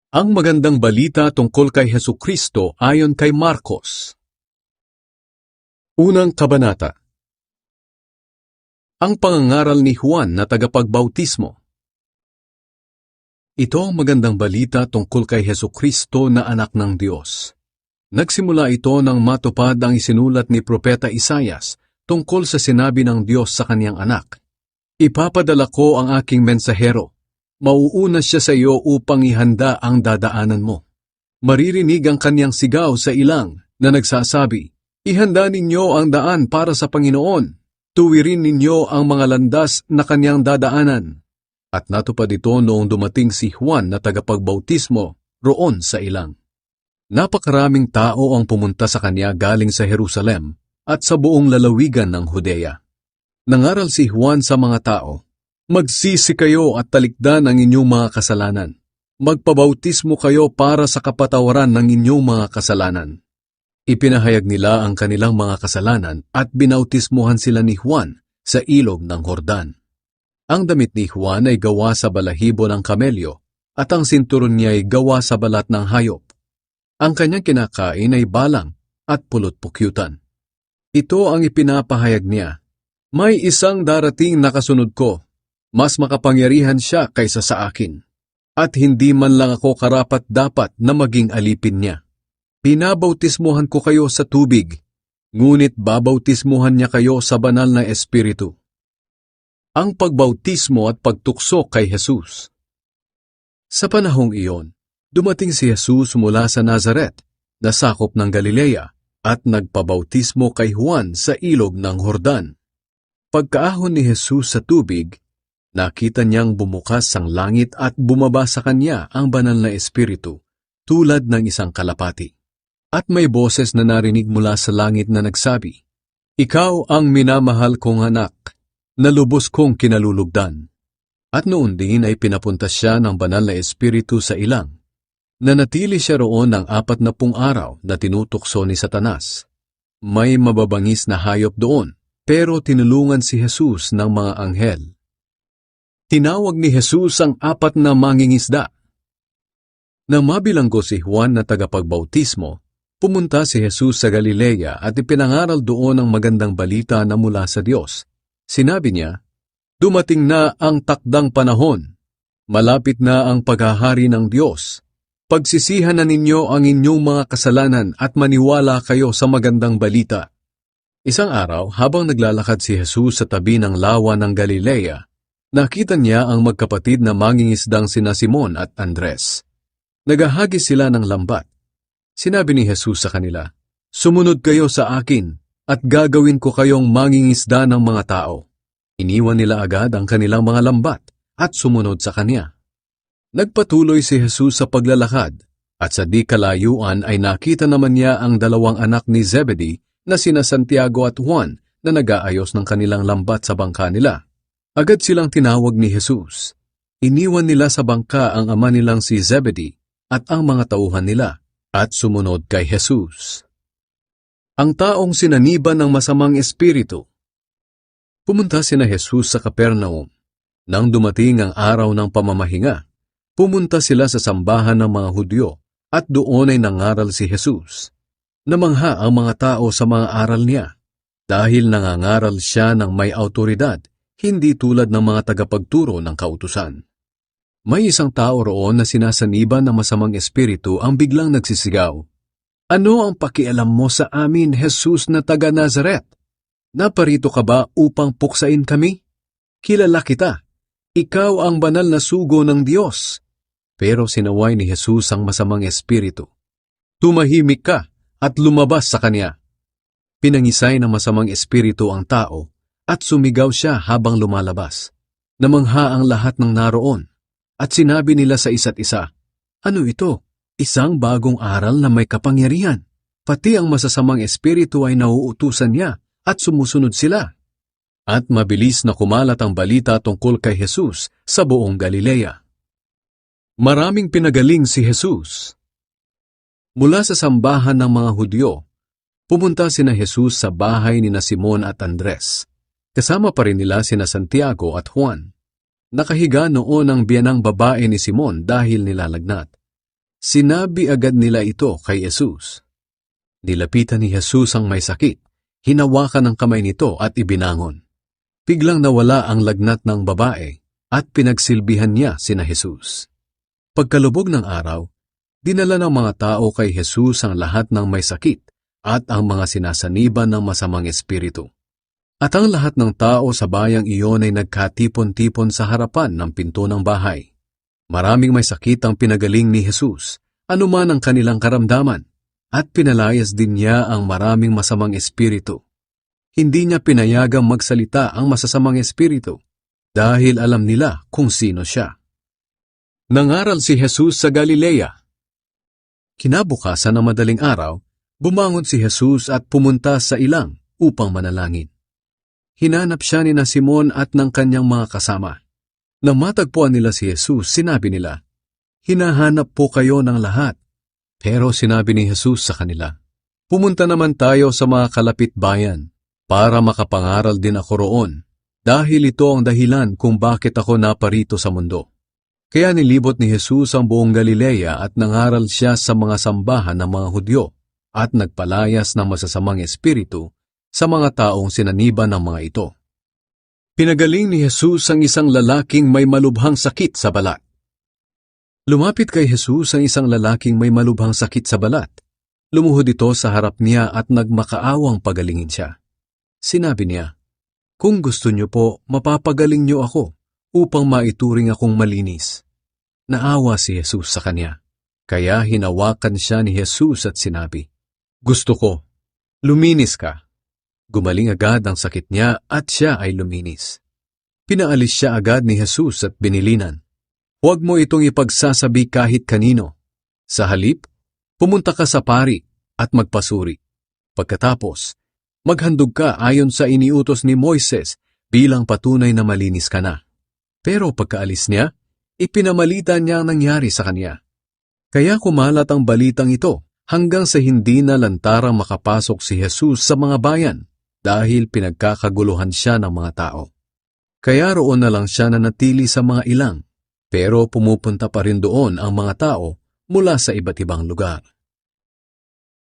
Ang magandang balita tungkol kay Hesukristo ayon kay Marcos. Unang kabanata. Ang pangangaral ni Juan na tagapagbautismo. Ito ang magandang balita tungkol kay Hesukristo na anak ng Diyos. Nagsimula ito nang matupad ang isinulat ni Propeta Isaias tungkol sa sinabi ng Diyos sa kaniyang anak. Ipapadala ko ang aking mensahero. Mauuna siya sa iyo upang ihanda ang dadaanan mo. Maririnig ang kaniyang sigaw sa ilang na nagsasabi, ihanda ninyo ang daan para sa Panginoon. Tuwirin ninyo ang mga landas na kaniyang dadaanan. At natupad ito noong dumating si Juan na tagapagbautismo roon sa ilang. Napakaraming tao ang pumunta sa kanya galing sa Jerusalem at sa buong lalawigan ng Judea. Nangaral si Juan sa mga tao, magsisi kayo at talikdan ang inyong mga kasalanan. Magpabautismo kayo para sa kapatawaran ng inyong mga kasalanan. Ipinahayag nila ang kanilang mga kasalanan at binautismuhan sila ni Juan sa ilog ng Jordan. Ang damit ni Juan ay gawa sa balahibo ng kamelyo at ang sinturon niya ay gawa sa balat ng hayop. Ang kanyang kinakain ay balang at pulot-pukyutan. Ito ang ipinapahayag niya. May isang darating na kasunod ko. Mas makapangyarihan siya kaysa sa akin. At hindi man lang ako karapat-dapat na maging alipin niya. Pinabautismuhan ko kayo sa tubig, ngunit babautismuhan niya kayo sa banal na espiritu. Ang pagbautismo at pagtukso kay Jesus. Sa panahong iyon, dumating si Jesus mula sa Nazaret, na sakop ng Galilea, at nagpabautismo kay Juan sa ilog ng Jordan. Pagkaahon ni Jesus sa tubig, nakita niyang bumukas ang langit at bumaba sa kanya ang banal na espiritu, tulad ng isang kalapati. At may boses na narinig mula sa langit na nagsabi, ikaw ang minamahal kong anak, na lubos kong kinalulugdan. At noon din ay pinapunta siya ng banal na espiritu sa ilang. Nanatili siya roon ng 40 araw na tinutukso ni Satanas. May mababangis na hayop doon, pero tinulungan si Jesus ng mga anghel. Tinawag ni Jesus ang 4 na mangingisda. Nang mabilanggo si Juan na tagapagbautismo, pumunta si Jesus sa Galilea at ipinangaral doon ang magandang balita na mula sa Diyos. Sinabi niya, dumating na ang takdang panahon. Malapit na ang paghahari ng Diyos. Pagsisihan na ninyo ang inyong mga kasalanan at maniwala kayo sa magandang balita. Isang araw, habang naglalakad si Jesus sa tabi ng lawa ng Galilea, nakita niya ang magkapatid na mangingisdang sina Simon at Andres. Nagahagis sila ng lambat. Sinabi ni Jesus sa kanila, sumunod kayo sa akin at gagawin ko kayong mangingisda ng mga tao. Iniwan nila agad ang kanilang mga lambat at sumunod sa kanya. Nagpatuloy si Jesus sa paglalakad at sa di kalayuan ay nakita naman niya ang 2 anak ni Zebedee na sina Santiago at Juan na nag-aayos ng kanilang lambat sa bangka nila. Agad silang tinawag ni Jesus. Iniwan nila sa bangka ang ama nilang si Zebedee at ang mga tauhan nila at sumunod kay Jesus. Ang taong sinaniban ng masamang espiritu. Pumunta sina Jesus sa Capernaum. Nang dumating ang araw ng pamamahinga, pumunta sila sa sambahan ng mga Hudyo at doon ay nangaral si Jesus. Namangha ang mga tao sa mga aral niya dahil nangangaral siya ng may autoridad, hindi tulad ng mga tagapagturo ng kautusan. May isang tao roon na sinasaniban ng masamang espiritu ang biglang nagsisigaw, ano ang pakialam mo sa amin, Jesus na taga Nazaret? Naparito ka ba upang puksain kami? Kilala kita. Ikaw ang banal na sugo ng Diyos. Pero sinaway ni Jesus ang masamang espiritu. Tumahimik ka at lumabas sa kanya. Pinangisay ng masamang espiritu ang tao at sumigaw siya habang lumalabas. Namangha ang lahat ng naroon at sinabi nila sa isa't isa, ano ito? Isang bagong aral na may kapangyarihan. Pati ang masasamang espiritu ay nauutusan niya at sumusunod sila. At mabilis na kumalat ang balita tungkol kay Jesus sa buong Galilea. Maraming pinagaling si Jesus. Mula sa sambahan ng mga Hudyo, pumunta sina Jesus sa bahay ni Simon at Andres. Kasama pa rin nila sina Santiago at Juan. Nakahiga noon ang biyanang babae ni Simon dahil nilalagnat. Sinabi agad nila ito kay Jesus. Nilapitan ni Jesus ang may sakit, hinawakan ang kamay nito at ibinangon. Biglang nawala ang lagnat ng babae at pinagsilbihan niya sina Jesus. Pagkalubog ng araw, dinala ng mga tao kay Jesus ang lahat ng may sakit at ang mga sinasaniban ng masamang espiritu. At ang lahat ng tao sa bayang iyon ay nagkatipon-tipon sa harapan ng pinto ng bahay. Maraming may sakit ang pinagaling ni Jesus, anuman ang kanilang karamdaman, at pinalayas din niya ang maraming masamang espiritu. Hindi niya pinayagang magsalita ang masasamang espiritu dahil alam nila kung sino siya. Nangaral si Jesus sa Galilea. Kinabukasan ng madaling araw, bumangon si Jesus at pumunta sa ilang upang manalangin. Hinanap siya ni Simon at ng kanyang mga kasama. Nang matagpuan nila si Jesus, sinabi nila, "Hinahanap po kayo ng lahat." Pero sinabi ni Jesus sa kanila, "Pumunta naman tayo sa mga kalapit bayan para makapangaral din ako roon, dahil ito ang dahilan kung bakit ako naparito sa mundo." Kaya nilibot ni Jesus ang buong Galilea at nangaral siya sa mga sambahan ng mga Hudyo at nagpalayas ng masasamang espiritu sa mga taong sinaniban ng mga ito. Pinagaling ni Jesus ang isang lalaking may malubhang sakit sa balat. Lumapit kay Jesus ang isang lalaking may malubhang sakit sa balat. Lumuhod ito sa harap niya at nagmakaawang pagalingin siya. Sinabi niya, "Kung gusto niyo po, mapapagaling niyo ako upang maituring akong malinis." Naawa si Jesus sa kanya, kaya hinawakan siya ni Jesus at sinabi, "Gusto ko, luminis ka." Gumaling agad ang sakit niya at siya ay luminis. Pinaalis siya agad ni Jesus at binilinan, "Huwag mo itong ipagsasabi kahit kanino. Sa halip, pumunta ka sa pari at magpasuri. Pagkatapos, maghandog ka ayon sa iniutos ni Moises bilang patunay na malinis ka na." Pero pagkaalis niya, ipinamalita niya ang nangyari sa kanya. Kaya kumalat ang balitang ito hanggang sa hindi na lantarang makapasok si Jesus sa mga bayan dahil pinagkakaguluhan siya ng mga tao. Kaya roon na lang siya nanatili sa mga ilang, pero pumupunta pa rin doon ang mga tao mula sa iba't ibang lugar.